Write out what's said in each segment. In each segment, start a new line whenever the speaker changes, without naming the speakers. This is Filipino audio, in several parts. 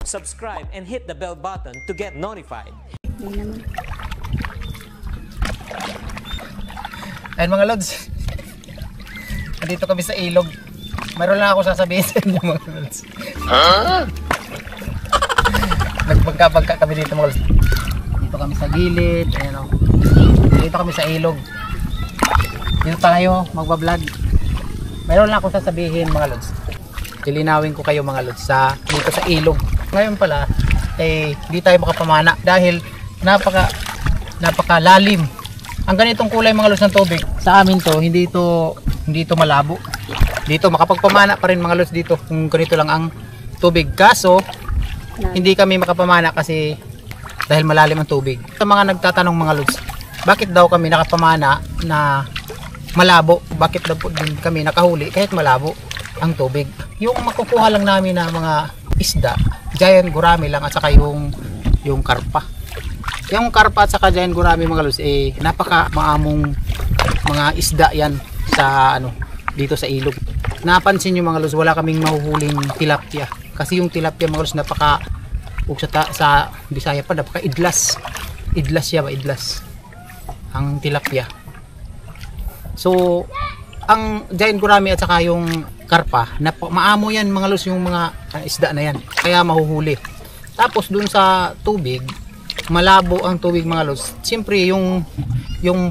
subscribe and hit the bell button to get notified.
Ayun mga lods, nandito kami sa ilog. Mayroon lang ako sasabihin sa inyo mga lods. Nagpagka kami dito mga lods. Dito kami sa gilid, ayan o. Dito kami sa ilog. Dito tayo magbablog. Mayroon lang ako sasabihin mga lods. Lilinawin ko kayo mga lods sa dito sa ilog. Ngayon pala hindi tayo makapamana dahil napakalalim. Ang ganitong kulay mga lods ng tubig sa amin to, hindi to malabo. Dito makapagpamana pa rin mga lods dito kung ganito lang ang tubig. Kaso hindi kami makapamana kasi dahil malalim ang tubig. Sa mga nagtatanong mga lods, bakit daw kami nakapamana na malabo? Bakit daw po din kami nakahuli kahit malabo ang tubig? Yung makukuha lang namin na mga isda, giant gurami lang at saka yung karpa. Yung karpa at saka giant gurami mga lods napaka maamong mga isda yan sa dito sa ilog. Napansin nyo mga lods, wala kaming mahuhuling tilapia kasi yung tilapia mga lods napaka sa Bisaya pa napaka idlas siya ba, idlas ang tilapia. So ang giant gurami at saka yung karpa maamo yan mga lods, yung mga isda na yan kaya mahuhuli. Tapos dun sa tubig, malabo ang tubig mga lods. Siyempre yung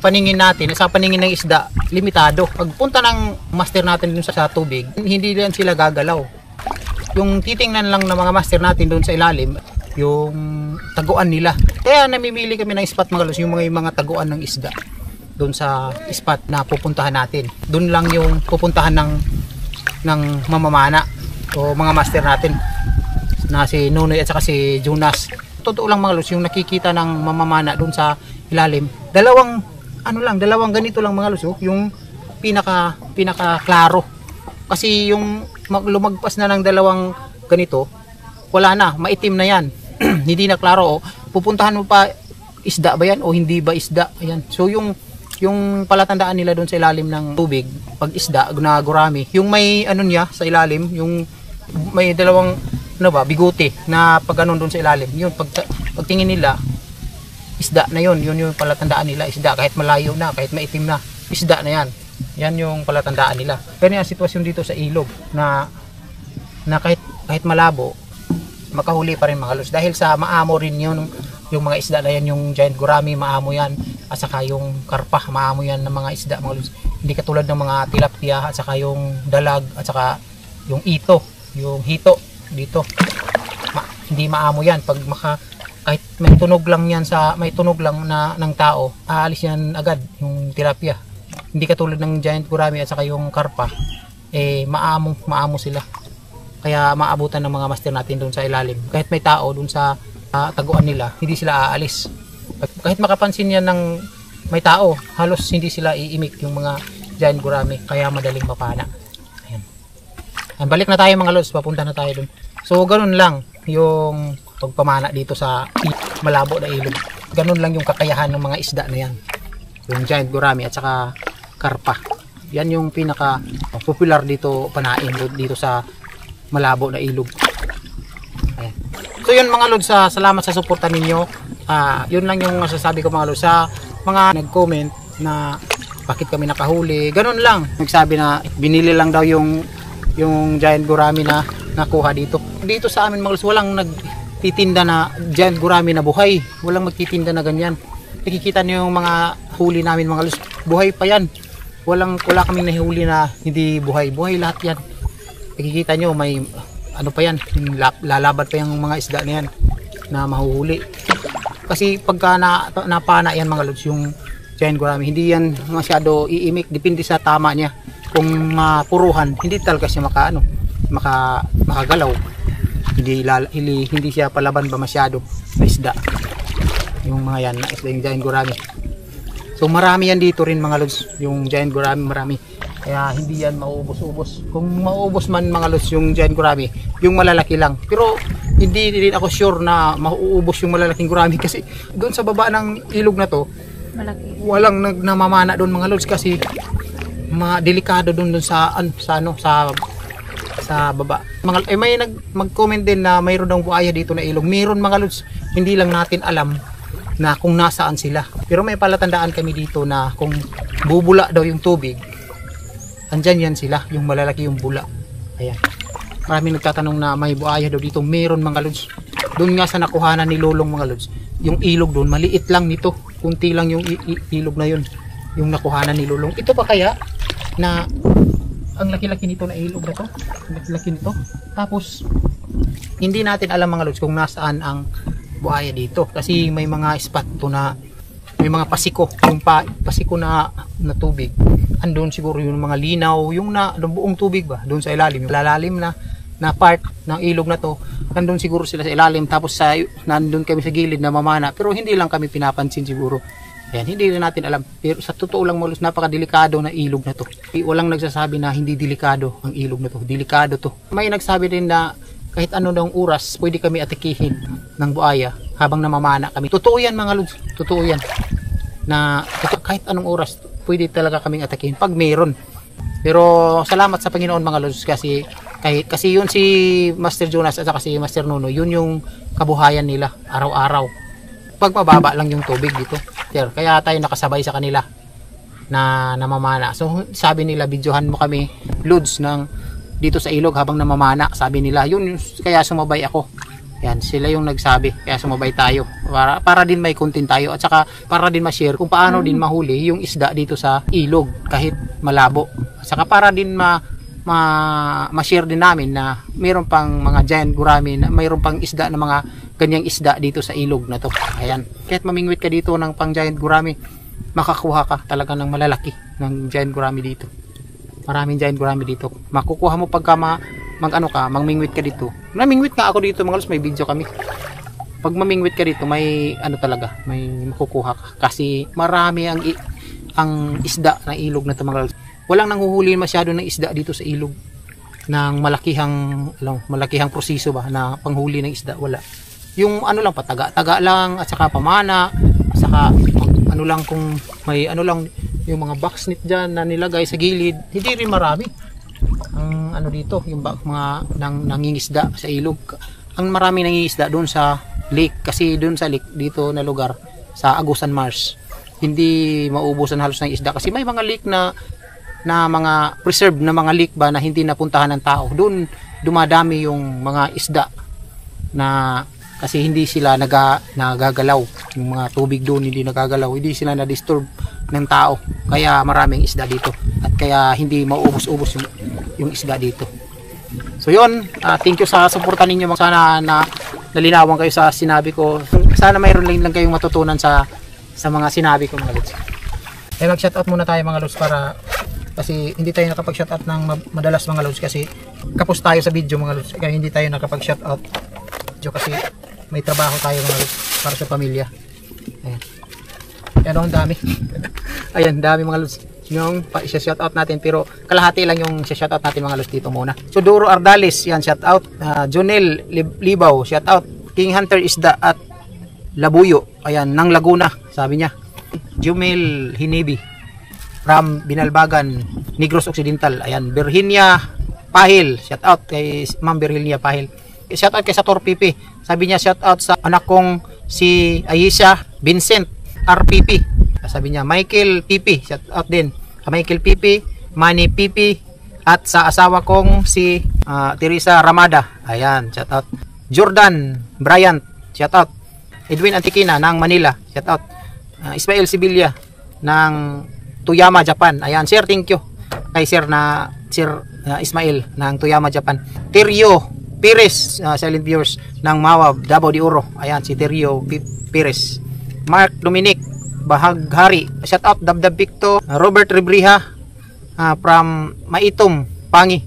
paningin natin sa paningin ng isda limitado. Pagpunta ng master natin dun sa tubig, hindi lang sila gagalaw. Yung titingnan lang ng mga master natin dun sa ilalim, yung taguan nila. Kaya namimili kami ng spot mga lods, yung mga taguan ng isda dun sa spot na pupuntahan natin. Dun lang yung pupuntahan ng mamamana o mga master natin na si Nunoy at saka si Jonas. Totoo lang mga lods, yung nakikita ng mamamana doon sa ilalim, dalawang ganito lang mga lods, yung pinaka klaro. Kasi yung lumagpas na ng dalawang ganito, wala na, maitim na yan. Hindi na klaro. Pupuntahan mo pa, isda ba yan o hindi ba isda? Ayan. So yung palatandaan nila doon sa ilalim ng tubig, pag isda na gurami, yung may niya sa ilalim, yung may dalawang bigote na pag doon sa ilalim, yun pagtingin nila isda na yun yung palatandaan nila, isda. Kahit malayo na, kahit maitim na, isda na yan yung palatandaan nila. Ganyan ang sitwasyon dito sa ilog na kahit malabo, makahuli pa rin mga lods dahil sa maamo rin yun yung mga isda na yan. Yung giant gurami maamo yan at saka yung karpa maamo yan ng mga isda mga lods. Hindi katulad ng mga tilapia at saka yung dalag at saka yung hito dito hindi maamo yan. Pag kahit may tunog lang na ng tao, aalis yan agad yung tilapia. Hindi katulad ng giant gurami at saka yung karpa, maamo sila. Kaya maabutan ng mga master natin doon sa ilalim. Kahit may tao doon sa taguan nila, hindi sila aalis. Kahit makapansin yan ng may tao, halos hindi sila iimik yung mga giant gurami, kaya madaling mapana. Ayan. Balik na tayo mga lods, papunta na tayo doon. So ganun lang yung pagpamana dito sa malabo na ilog. Ganun lang yung kakayahan ng mga isda na yan, yung giant gurami at saka karpa. Yan yung pinaka popular dito panain dito sa malabo na ilog. Ayan. So yun mga lods, salamat sa suporta ninyo. Yun lang yung masasabi ko mga lods. Sa mga nag-comment na bakit kami nakahuli, ganun lang. Nagsabi na binili lang daw yung giant gurami na nakuha dito. Dito sa amin mga lods, walang nagtitinda na giant gurami na buhay. Walang magtitinda na ganyan. Nakikita niyo yung mga huli namin mga lods, buhay pa yan. Wala kaming nahuli na hindi buhay. Buhay lahat yan. Nakikita nyo may pa yan, lalaban pa yung mga isda na yan na mahuhuli. Kasi pagka napana yan mga lods, yung giant gurami, hindi yan masyado iimik. Depende sa tama niya. Kung mapuruhan, hindi talaga siya makagalaw. Hindi siya palaban ba masyado na isda. Yung mga yan na isda, yung giant gurami. So marami yan dito rin mga lods, yung giant gurami marami. Kaya hindi yan mauubos-ubos. Kung mauubos man mga lods yung giant gurami, yung malalaki lang. Pero hindi rin ako sure na mauubos yung malalaking gurami kasi doon sa baba ng ilog na to, malaki. Walang namamana doon mga lods kasi delikado doon sa sa baba. May mag-comment din na mayroon daw buhaya dito na ilog. Mayroon mga lods, hindi lang natin alam na kung nasaan sila. Pero may palatandaan kami dito na kung bubula daw yung tubig, andyan yan sila, yung malalaki yung bula. Ayan. Maraming nagtatanong na may buhaya daw dito. Mayroon mga lods. Doon nga sa nakuhanan ni Lolong mga lods, yung ilog doon, maliit lang nito. Kunti lang yung ilog na yun, yung nakuhanan ni Lolong. Ito pa kaya na ang laki-laki nito na ilog na to, ang laki-laki nito. Tapos hindi natin alam mga lods kung nasaan ang buhaya dito, kasi may mga spot to na may mga pasiko, yung pasiko na tubig. Andun siguro yung mga linaw, yung buong tubig ba doon sa ilalim, yung lalalim na part ng ilog na to, nandun siguro sila sa ilalim. Tapos nandun kami sa gilid na mamana, pero hindi lang kami pinapansin siguro. Ayan, hindi rin natin alam. Pero sa totoo lang mga lods, napakadelikado na ilog na to. Walang nagsasabi na hindi delikado ang ilog na to. Delikado to. May nagsabi din na kahit ano daw oras, pwede kami atikihin ng buhaya habang namamana kami. Totoo yan mga lods. Totoo yan. Kahit anong oras, pwede talaga kaming atakihin pag mayroon. Pero salamat sa Panginoon mga lods, kasi yun si Master Jonas at saka si Master Nuno, yun yung kabuhayan nila araw-araw. Pag mababa lang yung tubig dito. Kaya tayo nakasabay sa kanila na namamana. So sabi nila, videohan mo kami lods dito sa ilog habang namamana. Sabi nila, yun kaya sumabay ako. Yan, sila yung nagsabi, kaya sumabay tayo para din may content tayo, at saka para din ma-share kung paano din mahuli yung isda dito sa ilog kahit malabo. At saka para din ma-share din namin na mayroon pang mga giant gurami, na mayroon pang isda na mga ganyang isda dito sa ilog na to. Ayan, kahit mamingwit ka dito ng pang giant gurami, makakuha ka talaga ng malalaki ng giant gurami dito. Maraming giant gurami dito makukuha mo pagka mamingwit ka dito. Namingwit nga ako dito mga lods, may video kami. Pag mamingwit ka dito, may talaga, may makukuha ka, kasi marami ang isda na ilog na ito mga lods. Walang nanghuhuli masyado ng isda dito sa ilog ng malakihang proseso ba na panghuli ng isda. Wala. Yung lang, pataga-taga lang, at saka pamana, at saka lang, kung may yung mga box net dyan na nilagay sa gilid, hindi rin marami ang dito, yung mga nangingisda sa ilog. Ang marami nangingisda doon sa lake, kasi doon sa lake dito na lugar sa Agusan Mars, hindi maubusan halos ng isda, kasi may mga lake na mga preserved na mga lake ba na hindi napuntahan ng tao. Doon dumadami yung mga isda na kasi hindi sila nagagalaw, yung mga tubig doon hindi nagagalaw, hindi sila na-disturb ng tao, kaya maraming isda dito, at kaya hindi maubos-ubos yung isda dito. So yun, thank you sa suporta ninyo. Sana nalinawan kayo sa sinabi ko. Sana mayroon lang kayong matutunan sa mga sinabi ko mga lods. Mag-shoutout muna tayo mga lods, kasi hindi tayo nakapag-shoutout ng madalas mga lods, kasi kapos tayo sa video mga lods, kaya hindi tayo nakapag-shoutout kasi may trabaho tayo mga lods para sa pamilya. Ayan, ang dami. Ayan, dami mga lods yung i-shoutout natin, pero kalahati lang yung i-shoutout natin mga lods dito muna. So Duro Ardalis, yan, shoutout. Jonel Libaw, shoutout. King Hunter Isda at Labuyo, ayan, ng Laguna, sabi niya. Jumel Hinibi from Binalbagan, Negros Occidental, ayan. Virginia Pahil, shoutout kay Ma'am Virginia Pahil. Shoutout kay Sator Pipi, sabi niya shoutout sa anak kong si Ayesha Vincent RPP, sabi niya. Michael Pipi, shoutout din Michael Pipi, Manny Pipi, at sa asawa kong si Teresa Ramada, ayan, shoutout. Jordan Bryant, shoutout. Edwin Antikina ng Manila, shoutout. Ismael Sibilia ng Toyama, Japan, ayan, sir, thank you kay Sir Ismael ng Toyama, Japan. Terio Pires, silent viewers ng Mawab, Davao de Oro, ayan, si Terio Pires. Mark Dominic Bahaghari, shout out. Dabdab Victo, Robert Rebriha from Maitom, Pangi.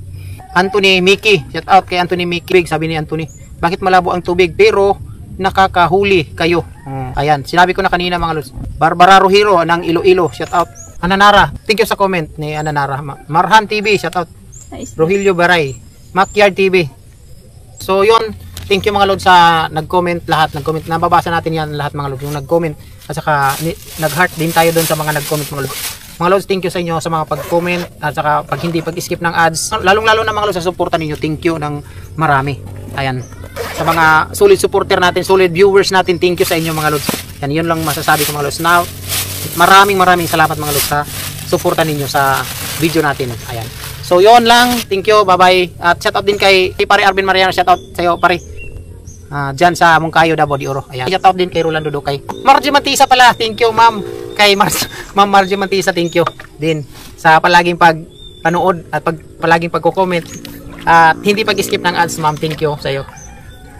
Anthony Miki, shout out kay Anthony Miki. Sabi ni Anthony, bakit malabo ang tubig pero nakakahuli kayo? Ayan, sinabi ko na kanina mga lods. Barbara Rohiro ng Iloilo, shout out. Ananara, thank you sa comment ni Ananara. Marhan TV, shout out. Rogelio Baray, Makyard TV. So yun, thank you mga lods sa nag-comment lahat, nababasa natin yan lahat mga lods, yung nag-comment, at saka nag-heart din tayo doon sa mga nag-comment mga lods. Mga lods, thank you sa inyo sa mga pag-comment at saka pag hindi pag-skip ng ads. Lalong-lalo na mga lods sa suporta ninyo. Thank you ng marami. Ayan. Sa mga solid supporter natin, solid viewers natin, thank you sa inyo mga lods. Yan, yun lang masasabi ko mga lods. Now, maraming salamat mga lods sa suporta ninyo sa video natin. Ayan. So, yun lang. Thank you. Bye-bye. At shout out din kay pare Arvin Mariano. Shout out sa iyo, pare. Diyan sa Mungkayo, Davao de Oro. Ayan. Shout out din kay Rolando Dukay. Margie Mantisa pala. Thank you, ma'am. Kay Ma'am Margie Mantisa, thank you din sa palaging panood at palaging pagko-comment at hindi pag-skip ng ads, ma'am. Thank you sa iyo.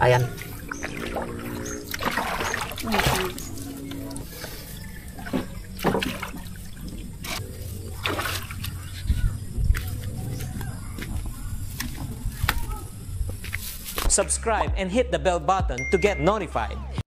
Ayan.
Subscribe and hit the bell button to get notified.